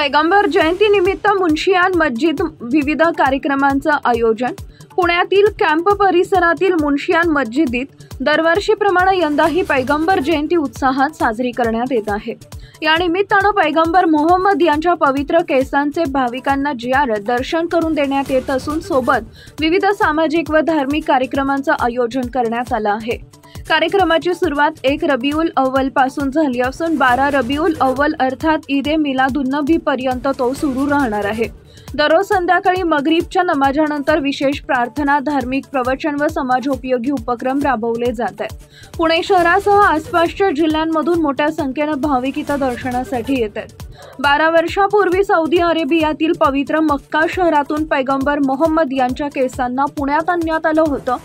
पैगंबर जयंतीनिमित्त मुन्शियान मस्जिद विविध कार्यक्रमांचं आयोजन। पुण्यातील कॅम्प परिसरातील मुन्शियान मस्जिदीत दरवर्षीप्रमाणे यंदाही पैगंबर जयंती उत्साहात साजरी करण्यात येत आहे। या निमित्तानं पैगंबर मोहम्मद यांच्या पवित्र केसांचे भाविकांना जियारत दर्शन करून देण्यात येत असून सोबत विविध सामाजिक व धार्मिक कार्यक्रमांचं आयोजन करण्यात आलं आहे। कार्यक्रमाची सुरुवात 1 रबिउल अव्वल पासून झाली असून 12 रबिउल अव्वल अर्थात ईद-ए मिलादुन्नबी पर्यंत तो सुरू राहणार आहे। दररोज संध्याकाळी मगरिबच्या नमाजानंतर विशेष प्रार्थना, धार्मिक प्रवचन व समाजोपयोगी उपक्रम राबवले जात आहेत। पुणे शहरासह आसपासच्या जिल्ह्यांमधून मोठ्या संख्येनं भाविक इथं दर्शनासाठी येतात। 12 वर्षापूर्वी सौदी अरेबियातील पवित्र मक्का शहरातून पैगंबर मोहम्मद यांच्या केसांना पुण्यात आणण्यात आलं होतं।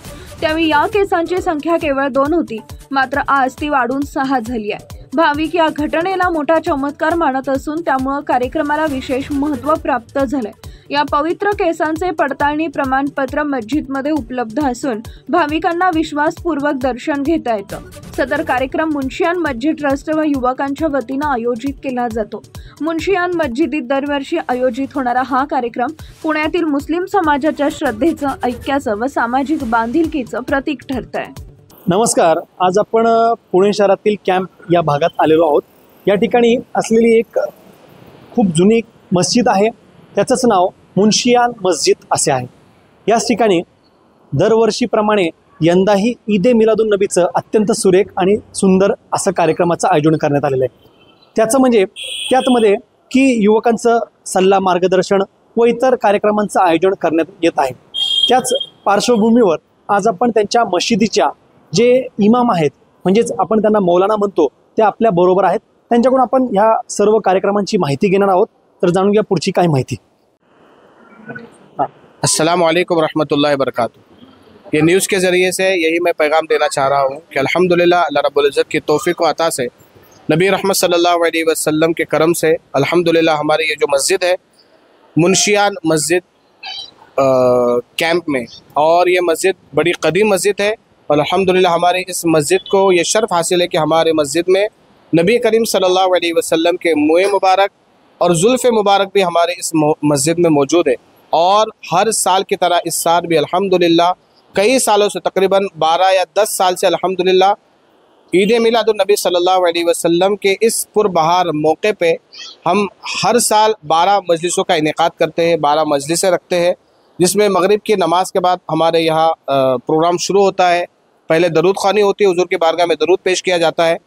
त्यावेळी या केसांची संख्या केवळ 2 होती, मात्र आज ती वाढून 6 झाली आहे। भाविक या घटनेला मोठा चमत्कार मानत असून त्यामुळे कार्यक्रमाला विशेष महत्त्व प्राप्त झालंय। या पवित्र केसांचे पडताळणी प्रमाणपत्र मस्जिदमध्ये उपलब्ध असून भाविकांना विश्वासपूर्वक दर्शन घेता येतं। सदर कार्यक्रम मुन्शियान मस्जिद ट्रस्ट व युवकांच्या वतीनं आयोजित केला जातो। मुन्शियान मस्जिदीत दरवर्षी आयोजित होणारा हा कार्यक्रम पुण्यातील मुस्लिम समाजाच्या श्रद्धेचं, ऐक्याचं व सामाजिक बांधिलकीचं प्रतीक ठरत आहे। नमस्कार, आज आपण पुणे शहरातील कॅम्प या भागात आलेलो आहोत। या ठिकाणी असलेली एक खूप जुनी मस्जिद आहे, त्याचंच नाव मुन्शियान मस्जिद असे आहे। याच ठिकाणी दरवर्षीप्रमाणे यंदाही ईद-ए मिलादुन्नबीचं अत्यंत सुरेख आणि सुंदर असं कार्यक्रमाचं आयोजन करण्यात आलेलं आहे। त्याचं म्हणजे त्यातमध्ये की युवकांचं सल्ला, मार्गदर्शन व इतर कार्यक्रमांचं आयोजन करण्यात येत आहे। त्याच पार्श्वभूमीवर आज आपण त्यांच्या मशिदीच्या जे इमाम आहेत, म्हणजेच आपण त्यांना मौलाना म्हणतो, ते आपल्या बरोबर आहेत। त्यांच्याकडून आपण ह्या सर्व कार्यक्रमांची माहिती घेणार आहोत। तर जाणून घ्या पुढची काय माहिती। अस्सलामु अलैकुम रहमतुल्लाहि व बरकातुहू। ये न्यूज़ के ज़रिए से यही मैं पैगाम देना चाह रहा हूँ कि अल्हम्दुलिल्लाह अल्लाह रब्बुल इज़्ज़त की तौफ़ीक़ व अता से, नबी रहमत सल्लल्लाहु अलैहि वसल्लम के करम से अल्हम्दुलिल्लाह हमारी ये जो मस्जिद है मुन्शियान मस्जिद कैंप में, और ये मस्जिद बड़ी कदीम मस्जिद है और अल्हम्दुलिल्लाह हमारी इस मस्जिद को ये शर्फ हासिल है कि हमारे मस्जिद में नबी करीम सल्लल्लाहु अलैहि वसल्लम के मुँह मुबारक और जुल्फ़ मुबारक भी हमारे इस मस्जिद में मौजूद है। और हर साल की तरह इस साल भी अल्हम्दुलिल्लाह कई सालों से, तकरीबन 12 या 10 साल से अल्हम्दुलिल्लाह ईद-ए मिलादुन्नबी सल्लल्लाहु अलैहि वसल्लम के इस पुरबहार मौके पे हम हर साल 12 मजलिसों का इनेकाद करते हैं, 12 मजलिसें रखते हैं, जिसमें मगरिब की नमाज के बाद हमारे यहाँ प्रोग्राम शुरू होता है। पहले दरूद ख़वानी होती है, हुज़ूर की बारगाह में दरूद पेश किया जाता है।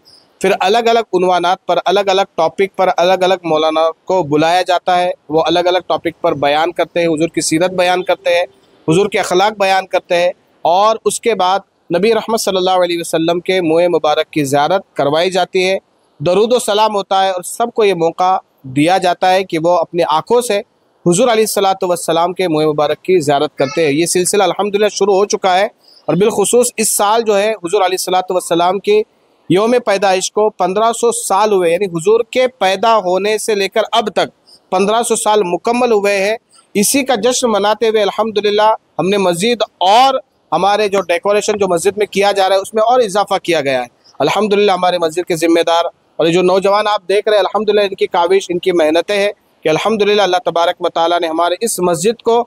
फिर अलग अलग उन्वानात पर, अलग अलग टॉपिक पर अलग अलग मौलाना को बुलाया जाता है। वो अलग अलग टॉपिक पर बयान करते हैं, हुज़ूर की सीरत बयान करते हैं, हुज़ूर के अखलाक बयान करते हैं। और उसके बाद नबी रहमत सल्लल्लाहु अलैहि वसल्लम के मुँह मुबारक की ज़ियारत करवाई जाती है, दरूद व सलाम होता है और सबको ये मौका दिया जाता है कि वो अपनी आँखों से हुज़ूर अलैहिस्सलातु वस्सलाम के मुँह मुबारक की ज़ियारत करते हैं। ये सिलसिला अल्हम्दुलिल्लाह शुरू हो चुका है और बिलखुसूस इस साल जो है हुज़ूर अलैहिस्सलातु वस्सलाम की यौम पैदाइश को 1500 साल हुए, यानी हुजूर के पैदा होने से लेकर अब तक 1500 साल मुकम्मल हुए हैं। इसी का जश्न मनाते हुए अल्हम्दुलिल्लाह हमने मस्जिद और हमारे जो डेकोरेशन जो मस्जिद में किया जा रहा है उसमें और इजाफा किया गया है। अल्हम्दुलिल्लाह हमारे मस्जिद के ज़िम्मेदार और ये जो नौजवान आप देख रहे हैं, अल्हम्दुलिल्लाह इनकी काविश, इनकी मेहनतें हैं कि अल्हम्दुलिल्लाह अल्लाह तबारक व तआला ने हमारे इस मस्जिद को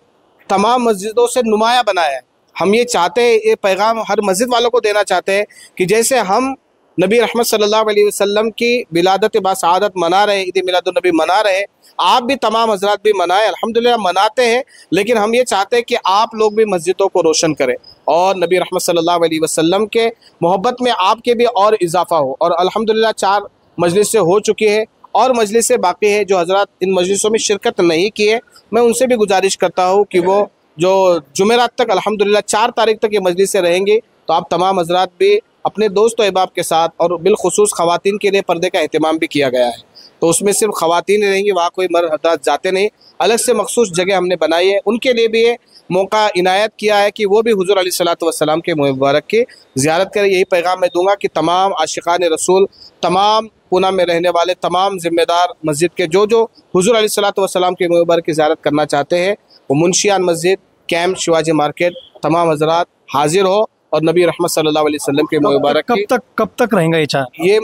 तमाम मस्जिदों से नुमाया बनाया है। हम ये चाहते हैं, ये पैगाम हर मस्जिद वालों को देना चाहते हैं कि जैसे हम नबी रहमत सल्लल्लाहु अलैहि वसल्लम की विलादत बासआदत मना रहे, ईद मिलादुन्नबी मना रहे, आप भी तमाम हज़रात भी मनाएं। अल्हम्दुलिल्लाह मनाते हैं, लेकिन हम ये चाहते हैं कि आप लोग भी मस्जिदों को रोशन करें और नबी रहमत सल्लल्लाहु अलैहि वसल्लम के मोहब्बत में आपके भी और इजाफा हो। और अल्हम्दुलिल्लाह 4 मजलिसें हो चुकी है और मजलिसें बाकी है। जो हज़रात इन मजलिसों में शिरकत नहीं की है, मैं उनसे भी गुजारिश करता हूँ कि वो जो जुमेरात तक, अल्हम्दुलिल्लाह 4 तारीख तक ये मजलिसें रहेंगी, तो आप तमाम हज़रात भी अपने दोस्त व अहबाब के साथ, और बिलखुसूस ख़वातीन के लिए पर्दे का अहतमाम भी किया गया है। तो उसमें सिर्फ ख़वातीन रहेंगी, वहाँ कोई मर्द हज़रात जाते नहीं। अलग से मखसूस जगह हमने बनाई है, उनके लिए भी ये मौका इनायत किया है कि वो भी हुज़ूर अलैहिस्सलातु वस्सलाम के मुँह मुबारक की ज़ियारत करें। यही पैगाम मैं दूँगा कि तमाम आशिक़ान रसूल, तमाम पूना में रहने वाले तमाम ज़िम्मेदार मस्जिद के जो हुज़ूर अलैहिस्सलातु वस्सलाम के मुँह मुबारक की ज़ियारत करना चाहते हैं, वो मुन्शियान मस्जिद कैंप शिवाजी मार्केट तमाम हज़रात हाजिर हो और नबी रहमत सल्लल्लाहु अलैहि वसल्लम के मुबारक कब तक रहेगा ये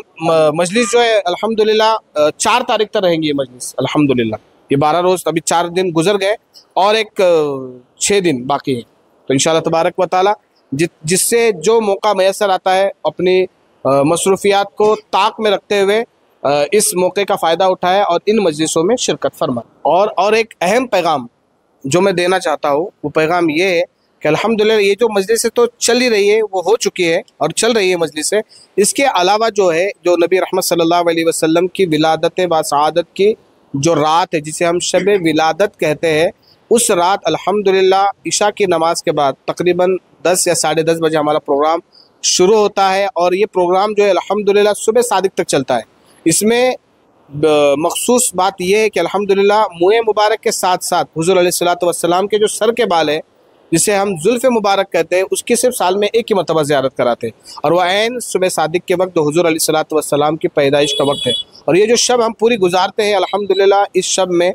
मजलिस जो है अल्हम्दुलिल्लाह 4 तारीख तक रहेंगी ये मजलिस अल्हम्दुलिल्लाह। ये 12 रोज़, अभी 4 दिन गुजर गए और एक 6 दिन बाकी है। तो इंशाल्लाह तबारक व ताला जिससे जो मौका मैसर आता है अपनी मसरूफियात को ताक में रखते हुए इस मौके का फ़ायदा उठाए और इन मजलिसों में शिरकत फरमाए। और एक अहम पैगाम जो मैं देना चाहता हूँ वो पैगाम ये है कि अल्हम्दुलिल्लाह ये जो मजलिसें तो चल ही रही है, वो हो चुकी है और चल रही है मजलिसें। इसके अलावा जो है, जो नबी रहमत सल्लल्लाहु अलैहि वसल्लम की विलादत व सआदत की जो रात है, जिसे हम शब विलादत कहते हैं, उस रात अल्हम्दुलिल्लाह इशा की नमाज के बाद तकरीबन 10 या 10:30 बजे हमारा प्रोग्राम शुरू होता है और ये प्रोग्राम जो है अल्हम्दुलिल्लाह सुबह सादिक तक चलता है। इसमें मखसूस बात यह है कि अल्हम्दुलिल्लाह मुँह मुबारक के साथ साथ हुज़ूर अलैहिस्सलातु वस्सलाम के जो सर के बाल है, जिसे हम जुल्फ़े मुबारक कहते हैं, उसकी सिर्फ साल में एक ही मरतबा ज़ियारत कराते हैं और वह ऐन सुबह सादिक के वक्त हुज़ूर अलैहिस्सलातु वस्सलाम की पैदाइश का वक्त है। और ये जो शब हम पूरी गुजारते हैं अल्हम्दुलिल्लाह, इस शब में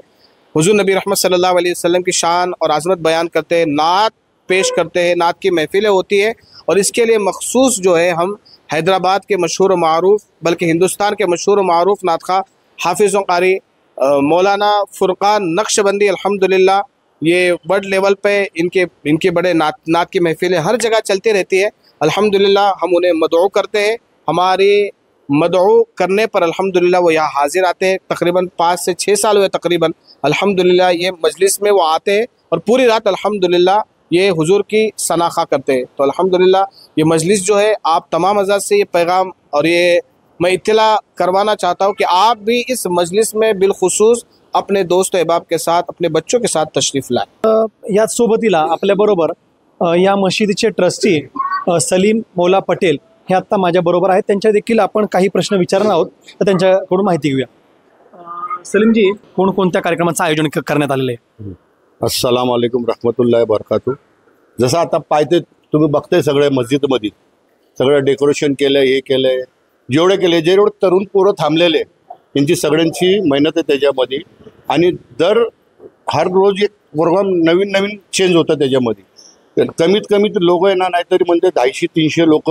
हुज़ूर नबी रहमत सल्लल्लाहु अलैहि वसल्लम की शान और आज़मत बयान करते हैं, नात पेश करते हैं, नात की महफ़िलें होती है। और इसके लिए मखसूस जो है हम हैदराबाद के मशहूर मारूफ़, बल्कि हिंदुस्तान के मशहूर मारूफ़ नातख़्वाह हाफिज़ व क़ारी मौलाना फ़ुरक़ान नक्शबंदी, अल्हम्दुलिल्लाह ये वर्ल्ड लेवल पे इनके बड़े नात की महफ़िलें हर जगह चलती रहती है। अल्हम्दुलिल्लाह हम उन्हें मदऊ करते हैं, हमारी मदऊ करने पर अल्हम्दुलिल्लाह वो यहाँ हाजिर आते हैं। तकरीबन 5 से 6 साल हुए तकरीबन अल्हम्दुलिल्लाह ये मजलिस में वो आते हैं और पूरी रात अल्हम्दुलिल्लाह ये हुजूर की सनाखा करते हैं। तो अल्हम्दुलिल्लाह ये मजलिस जो है, आप तमाम हज़रात से ये पैगाम और ये मैं इत्तला करवाना चाहता हूँ कि आप भी इस मजलिस में बिलखुसूस अपने दोस्त अहबाब के साथ, अपने बच्चों के साथ तशरीफ़ लाएं। याच सोबतीला आपल्याबरोबर या मशिदीचे ट्रस्टी सलीम मौला पटेल हे आत्ता माझ्याबरोबर आहेत। त्यांच्या देखील आपण काही प्रश्न विचारणार आहोत, तर त्यांच्याकडून माहिती घेऊया। सलीमजी, कोणकोणत्या कार्यक्रमाचं आयोजन करण्यात आलेलं आहे? अस्सलाम वालेकुम रहमतुल्लाहि बरकातू। जसं आता पाहते तुम्ही बघताय सगळे मस्जिदमध्ये सगळं डेकोरेशन केलं, हे केलंय, जेवढे केले, जेवढे तरुण पोरं थांबलेले यांची सगळ्यांची मेहनत आहे त्याच्यामध्ये आणि हर रोज एक प्रोग्राम नवीन नवीन चेंज होतं त्याच्यामध्ये। कमीत कमी लोक आहे ना, नाहीतरी म्हणजे 250-300 लोक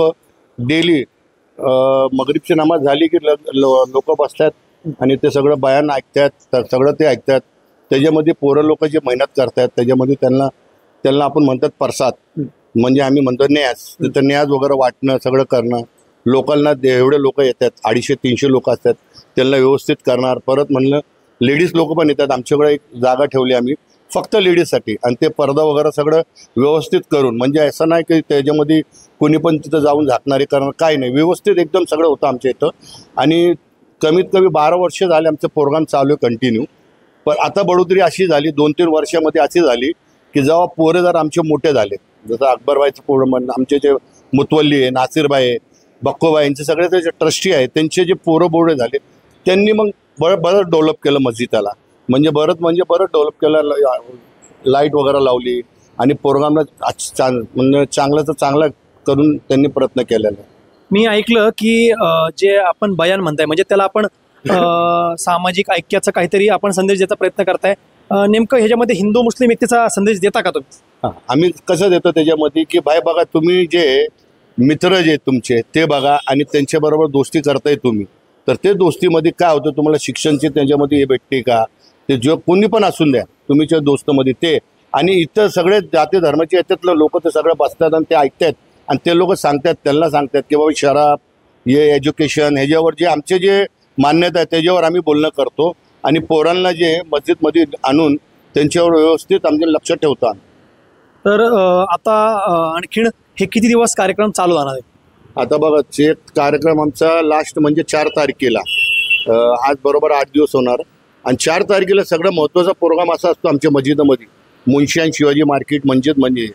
डेली मगरिबची नमाज झाली की लोक बसतात आणि ते सगळं बयान ऐकतात, तर सगळं ते ऐकतात। त्याच्यामध्ये पोरं लोक जे मेहनत करतात त्याच्यामध्ये त्यांना आपण म्हणतात प्रसाद, म्हणजे आम्ही म्हणतो न्याज, तर न्याज वगैरे वाटणं, सगळं करणं। लोकलना एवढे लोक येतात, 250-300 लोक असतात, त्यांना व्यवस्थित करणार। परत म्हणलं लेडीज लोक पण येतात, आमच्याकडे एक जागा ठेवली आम्ही फक्त लेडीजसाठी आणि ते पडदा वगैरे सगळं व्यवस्थित करून, म्हणजे असं नाही की त्याच्यामध्ये कोणी पण तिथं जाऊन झाकणारे करणार, काय नाही, व्यवस्थित एकदम सगळं होतं आमच्या इथं। आणि कमीत कमी 12 वर्ष झाले आमचं प्रोग्राम चालू आहे कंटिन्यू। पण आता बढोतरी अशी झाली 2-3 वर्षामध्ये अशी झाली की जेव्हा पोरं जर आमचे मोठे झाले, जसं अकबरबाईचं पोरं म्हणणं, आमचे जे मुतवल्ली आहे, नासिरबाई आहे, बक्कोबाई, यांचे सगळे जे ट्रस्टी आहेत त्यांचे जे पोरं बोरं झाले, त्यांनी मग बरं डेव्हलप केलं मस्जिदाला, म्हणजे बरं डेव्हलप केलं, लाईट वगैरे लावली आणि प्रोग्रामला म्हणजे चांगलं करून त्यांनी प्रयत्न केलेला आहे। मी ऐकलं की जे आपण बयान म्हणताय म्हणजे त्याला आपण सामाजिक ऐक्याचा काहीतरी आपण संदेश द्यायचा प्रयत्न करताय, नेमकं ह्याच्यामध्ये हिंदू मुस्लिम एकतेचा संदेश देता का तुम्ही? हां, आम्ही कसं देतो त्याच्यामध्ये की भाई बघा, तुम्ही जे मित्र जे तुमचे ते बघा आणि त्यांच्याबरोबर दोस्ती करताय तुम्ही, तर ते दोस्तीमध्ये काय होतं, तुम्हाला शिक्षणचे त्यांच्यामध्ये हे भेटते का, ते जो कोणी पण असून द्या तुम्हीच्या दोस्तमध्ये ते, आणि इतर सगळे जाती धर्माचे याच्यातलं लोक ते सगळं बसतात आणि ते ऐकतात आणि ते लोक सांगतात, त्यांना सांगतात की बाबा शराब, हे एज्युकेशन, ह्याच्यावर जे आमचे जे मान्यता आहे त्याच्यावर आम्ही बोलणं करतो आणि पोरांना जे मस्जिदमध्ये आणून त्यांच्यावर व्यवस्थित आमचे लक्ष ठेवतो। तर आता आणखीन हे किती दिवस कार्यक्रम चालू राहणार आहे? आता बघा, जे कार्यक्रम आमचा लास्ट म्हणजे 4 तारखेला, आज बरोबर 8 दिवस होणार आणि 4 तारखेला सगळं महत्त्वाचा प्रोग्राम असा असतो आमच्या मस्जिदमध्ये, मुंशियान शिवाजी मार्केट मस्जिद, म्हणजे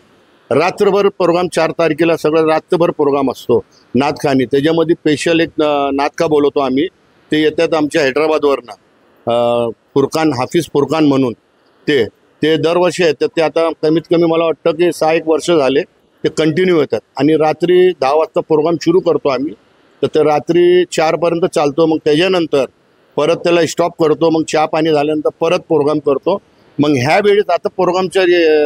रात्रभर प्रोग्राम 4 तारखेला सगळं रात्रभर प्रोग्राम असतो नातखानी। त्याच्यामध्ये स्पेशल एक नातखा बोलवतो आम्ही, ते येतात आमच्या हैदराबादवरनं, फुरकान, हाफिज फुरकान म्हणून, ते दरवर्षी येतात। ते आता कमीत कमी मला वाटतं की 6-1 वर्ष झाले ते कंटिन्यू येतात आणि रात्री 10 वाजता प्रोग्राम सुरू करतो आम्ही, तर ते रात्री 4पर्यंत चालतो। मग त्याच्यानंतर परत त्याला स्टॉप करतो, मग चहा पाणी झाल्यानंतर परत प्रोग्राम करतो। मग ह्या वेळेस आता प्रोग्रामचं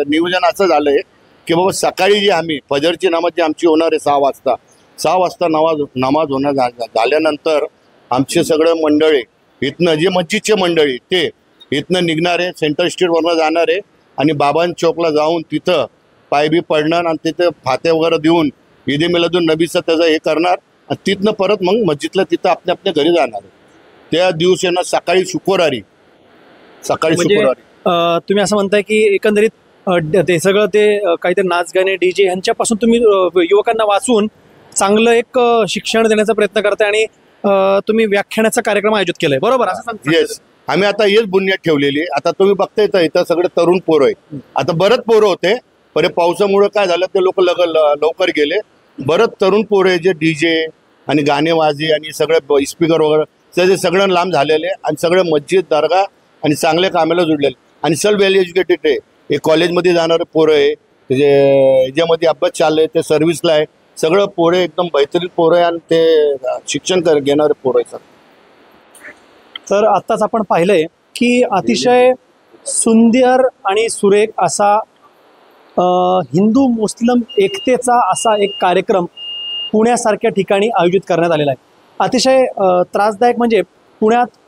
नियोजन असं झालं आहे की बाबा सकाळी जी आम्ही फजरची नमाज जी आमची होणार आहे 6 वाजता नमाज होणार झाल्यानंतर आमचे सगळे मंडळी इथनं जे मस्जिदचे मंडळी ते इथनं निघणारे सेंट्रल स्ट्रीटवरनं जाणारे आणि बाबान चौकला जाऊन तिथं पायबी पडणार आणि तिथं फाते वगैरे देऊन ईद मिलादुन नबीचं त्याचं हे करणार आणि तिथनं परत मग मस्जिदला तिथं आपल्या आपल्या घरी जाणार. त्या दिवशी ना सकाळी शुक्रवारी म्हणजे तुम्ही असं म्हणताय की एकंदरीत ते सगळं ते काहीतरी नाच गाणे डीजे ह्यांच्यापासून तुम्ही युवकांना वाचवून चांगलं एक शिक्षण देण्याचा प्रयत्न करताय आणि तुम्ही व्याख्यानाचा कार्यक्रम आयोजित केलाय, बरोबर असं सांगता? येस, आम्ही आता हेच बुनियाद ठेवलेली आहे. आता तुम्ही बघताय तर इथं सगळे तरुण पोरं आहे. आता बरंच पोरं होते पण पावसामुळे काय झालं ते लोक लवकर गेले. बरंच तरुण पोरं आहे जे डीजे आणि गाणेबाजी आणि सगळे स्पीकर वगैरे त्याचे सगळं लांब झालेले आणि सगळे मस्जिद दर्गा आणि चांगल्या कामाला जुडलेले आणि सर्व वेल एज्युकेटेड आहे. हे कॉलेजमध्ये जाणारे पोरं आहे, त्याचे याच्यामध्ये अभ्यास चालले, ते सर्व्हिसला आहे. सगळं पोरं एकदम बेहतरीन पोरं आहे आणि ते शिक्षण घेणारे पोरं आहे. तर आत्ताच आपण पाहिलंय की अतिशय सुंदर आणि सुरेख असा हिंदू मुस्लिम एकतेचा असा एक कार्यक्रम पुण्यासारख्या ठिकाणी आयोजित करण्यात आलेला आहे. अतिशय त्रासदायक म्हणजे पुण्यात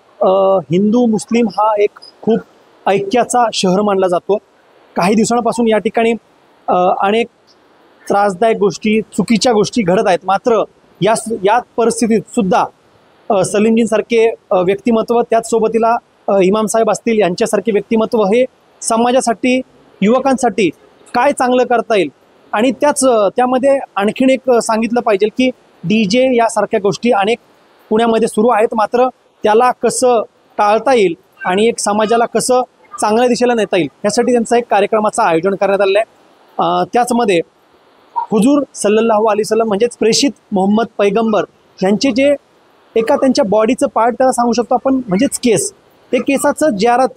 हिंदू मुस्लिम हा एक खूप ऐक्याचा शहर मानला जातो. काही दिवसांपासून या ठिकाणी अनेक त्रासदायक गोष्टी चुकीच्या गोष्टी घडत आहेत. मात्र या परिस्थितीत सुद्धा सलीमजींसारखे व्यक्तिमत्व त्याचसोबतीला इमाम साहेब असतील यांच्यासारखे व्यक्तिमत्व हे समाजासाठी युवकांसाठी काय चांगलं करता येईल आणि त्यामध्ये आणखीन एक सांगितलं पाहिजे की DJ यासारख्या गोष्टी अनेक पुण्यामध्ये सुरू आहेत. मात्र त्याला कसं टाळता येईल आणि एक समाजाला कसं चांगल्या दिशेला नेता येईल यासाठी त्यांचा एक कार्यक्रमाचं आयोजन करण्यात आलेलं आहे. त्याचमध्ये हुजूर सल्लल्लाहु अलैहि वसल्लम म्हणजेच प्रेषित मोहम्मद पैगंबर यांचे जे एका त्यांच्या बॉडीचं पार्ट त्याला सांगू शकतो आपण म्हणजेच केस, ते केसाचं ज्यारत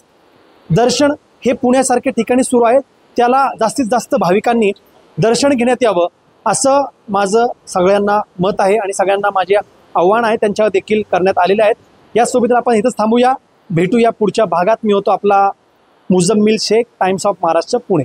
दर्शन हे पुण्यासारख्या ठिकाणी सुरू आहे. त्याला जास्तीत जास्त भाविकांनी दर्शन घेण्यात यावं असं माझं सगळ्यांना मत आहे आणि सगळ्यांना माझे आव्हान आहे त्यांच्यावर देखील करण्यात आलेले आहेत. यासोबत आपण इथंच थांबूया, भेटूया पुढच्या भागात. मी होतो आपला मुझम्मिल शेख, टाइम्स ऑफ महाराष्ट्र, पुणे.